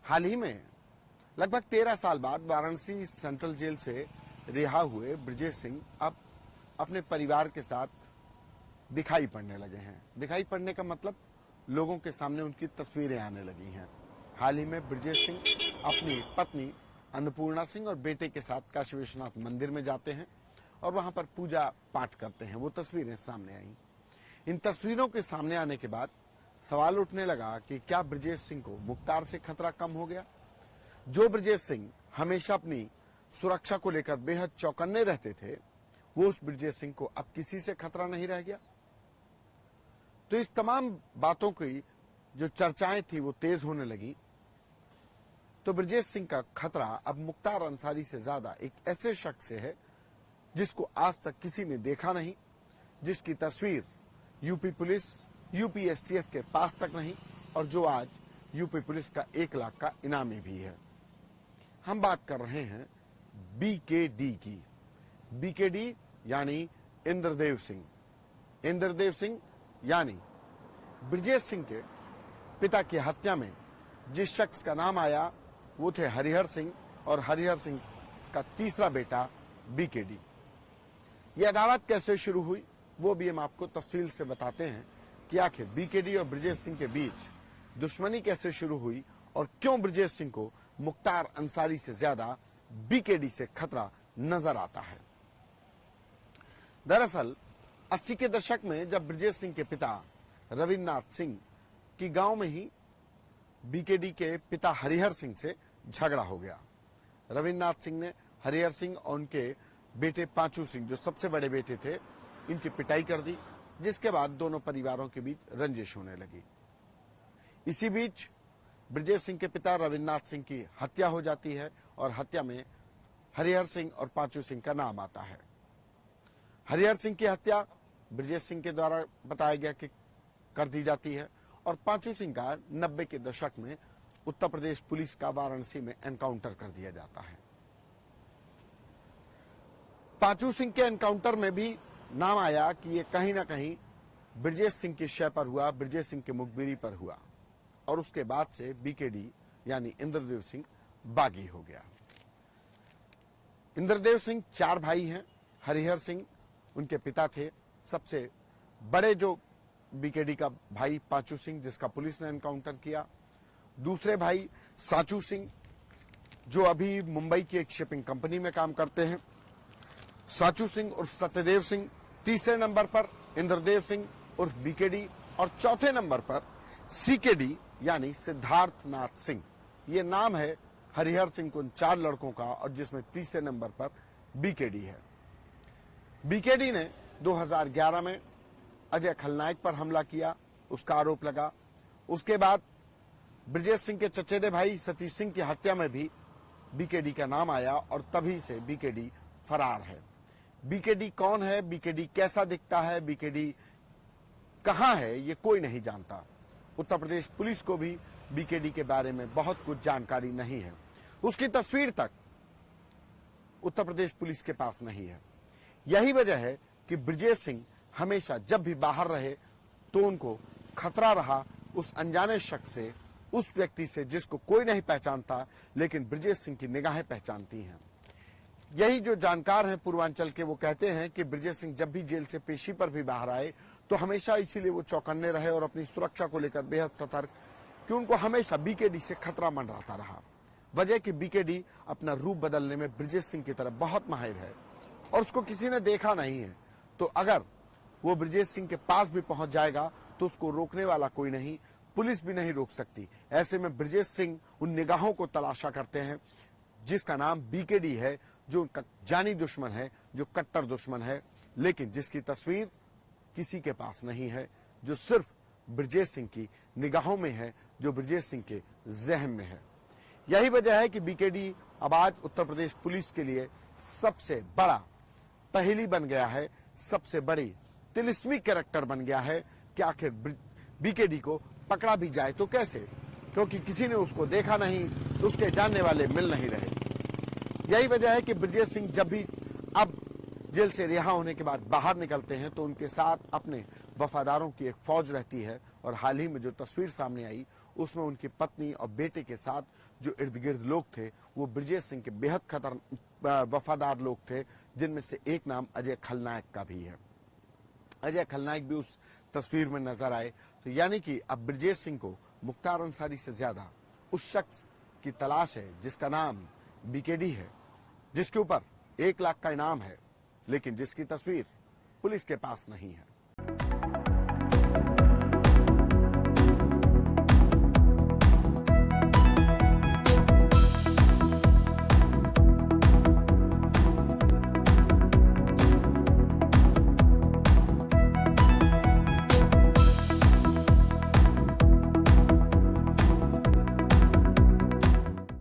हाल ही में लगभग 13 साल बाद वाराणसी सेंट्रल जेल से रिहा हुए ब्रजेश सिंह अब अपने परिवार के साथ दिखाई पड़ने लगे हैं। दिखाई पड़ने का मतलब लोगों के सामने उनकी तस्वीरें आने लगी हैं। हाल ही में ब्रजेश सिंह अपनी पत्नी अन्नपूर्णा सिंह और बेटे के साथ काशी विश्वनाथ मंदिर में जाते हैं और वहां पर पूजा पाठ करते हैं। वो तस्वीरें सामने आई। इन तस्वीरों के सामने आने के बाद सवाल उठने लगा कि क्या ब्रजेश सिंह को मुख्तार से खतरा कम हो गया? जो ब्रजेश सिंह हमेशा अपनी सुरक्षा को लेकर बेहद चौकन्ने रहते थे, वो उस ब्रजेश सिंह को अब किसी से खतरा नहीं रह गया। तो इस तमाम बातों की जो चर्चाएं थी वो तेज होने लगी। तो ब्रजेश सिंह का खतरा अब मुख्तार अंसारी से ज्यादा एक ऐसे शख्स से है जिसको आज तक किसी ने देखा नहीं, जिसकी तस्वीर यूपी पुलिस, यूपी एसटीएफ के पास तक नहीं और जो आज यूपी पुलिस का 1 लाख का इनामी भी है। हम बात कर रहे हैं बीकेडी की। बीकेडी यानी इंद्रदेव सिंह। इंद्रदेव सिंह यानी ब्रजेश सिंह के पिता की हत्या में जिस शख्स का नाम आया वो थे हरिहर सिंह और हरिहर सिंह का तीसरा बेटा बीकेडी। यह अदावत कैसे शुरू हुई वो भी हम आपको तफसील से बताते हैं कि आखिर बीकेडी और ब्रजेश सिंह के बीच दुश्मनी कैसे शुरू हुई और क्यों ब्रजेश सिंह को मुख्तार अंसारी से ज्यादा बीकेडी से खतरा नजर आता है। दरअसल 80 के दशक में जब ब्रजेश सिंह के पिता रविन्द्रनाथ सिंह की गांव में ही बीकेडी के पिता हरिहर सिंह से झगड़ा हो गया। रविन्द्रनाथ सिंह ने हरिहर सिंह और उनके बेटे पांचू सिंह, जो सबसे बड़े बेटे थे, इनकी पिटाई कर दी, जिसके बाद दोनों परिवारों के बीच रंजिश होने लगी। इसी बीच ब्रजेश सिंह के पिता रविन्द्रनाथ सिंह की हत्या हो जाती है और हत्या में हरिहर सिंह और पांचू सिंह का नाम आता है। हरिहर सिंह की हत्या ब्रजेश सिंह के द्वारा बताया गया कि कर दी जाती है और पांचू सिंह का 90 के दशक में उत्तर प्रदेश पुलिस का वाराणसी में एनकाउंटर कर दिया जाता है। पांचू सिंह के एनकाउंटर में भी नाम आया कि ये कहीं ना कहीं ब्रजेश सिंह की शय पर हुआ, ब्रजेश सिंह के मुखबिरी पर हुआ और उसके बाद से बीकेडी यानी इंद्रदेव सिंह बागी हो गया। इंद्रदेव सिंह 4 भाई हैं। हरिहर सिंह उनके पिता थे। सबसे बड़े जो बीकेडी का भाई पांचू सिंह, जिसका पुलिस ने एनकाउंटर किया। दूसरे भाई साचू सिंह, जो अभी मुंबई की एक शिपिंग कंपनी में काम करते हैं। साचू सिंह उर्फ सत्यदेव सिंह। तीसरे नंबर पर इंद्रदेव सिंह उर्फ बीकेडी और चौथे नंबर पर सीकेडी यानी सिद्धार्थ नाथ सिंह। ये नाम है हरिहर सिंह को उन 4 लड़कों का और जिसमें तीसरे नंबर पर बीकेडी है। बीकेडी ने 2011 में अजय खलनायक पर हमला किया, उसका आरोप लगा। उसके बाद ब्रजेश सिंह के चचेरे भाई सतीश सिंह की हत्या में भी बीकेडी का नाम आया और तभी से बीकेडी फरार है। बीकेडी कौन है, बीकेडी कैसा दिखता है, बीकेडी कहां है, ये कोई नहीं जानता। उत्तर प्रदेश पुलिस को भी बीकेडी के बारे में बहुत कुछ जानकारी नहीं है। उसकी तस्वीर तक उत्तर प्रदेश पुलिस के पास नहीं है। यही वजह है कि ब्रजेश सिंह हमेशा जब भी बाहर रहे तो उनको खतरा रहा उस अनजाने शख्स से, उस व्यक्ति से जिसको कोई नहीं पहचानता लेकिन ब्रजेश सिंह की निगाहें पहचानती हैं। यही जो जानकार हैं पूर्वांचल के, वो कहते हैं कि ब्रजेश सिंह जब भी जेल से पेशी पर भी बाहर आए तो हमेशा इसीलिए वो चौकन्ने रहे और अपनी सुरक्षा को लेकर बेहद सतर्क, कि उनको हमेशा बीकेडी से खतरा मंडराता रहा। वजह कि बीकेडी अपना रूप बदलने में ब्रजेश सिंह की तरफ बहुत माहिर है और उसको किसी ने देखा नहीं है। तो अगर वो ब्रजेश सिंह के पास भी पहुंच जाएगा तो उसको रोकने वाला कोई नहीं, पुलिस भी नहीं रोक सकती। ऐसे में ब्रजेश सिंह उन निगाहों को तलाशा करते हैं जिसका नाम बीकेडी है, जो उनका जानी दुश्मन है, जो कट्टर दुश्मन है, लेकिन जिसकी तस्वीर किसी के पास नहीं है, जो सिर्फ ब्रजेश सिंह की निगाहों में है, जो ब्रजेश सिंह के जहन में है। यही वजह है कि बीकेडी अब आज उत्तर प्रदेश पुलिस के लिए सबसे बड़ा पहेली बन गया है, सबसे बड़ी तिलिस्मी कैरेक्टर बन गया है कि आखिर बीकेडी को पकड़ा भी जाए तो कैसे, क्योंकि किसी ने उसको देखा नहीं, तो उसके जानने वाले मिल नहीं रहे। यही वजह है कि ब्रजेश सिंह जब भी अब जेल से रिहा होने के बाद बाहर निकलते हैं तो उनके साथ अपने वफादारों की एक फौज रहती है। और हाल ही में जो तस्वीर सामने आई उसमें उनकी पत्नी और बेटे के साथ जो इर्द गिर्द लोग थे वो ब्रजेश सिंह के बेहद वफादार लोग थे, जिनमें से एक नाम अजय खलनायक का भी है। अजय खलनायक भी उस तस्वीर में नजर आए। तो यानी कि अब ब्रजेश सिंह को मुख्तार अंसारी से ज्यादा उस शख्स की तलाश है जिसका नाम बीकेडी है, जिसके ऊपर 1 लाख का इनाम है, लेकिन जिसकी तस्वीर पुलिस के पास नहीं है।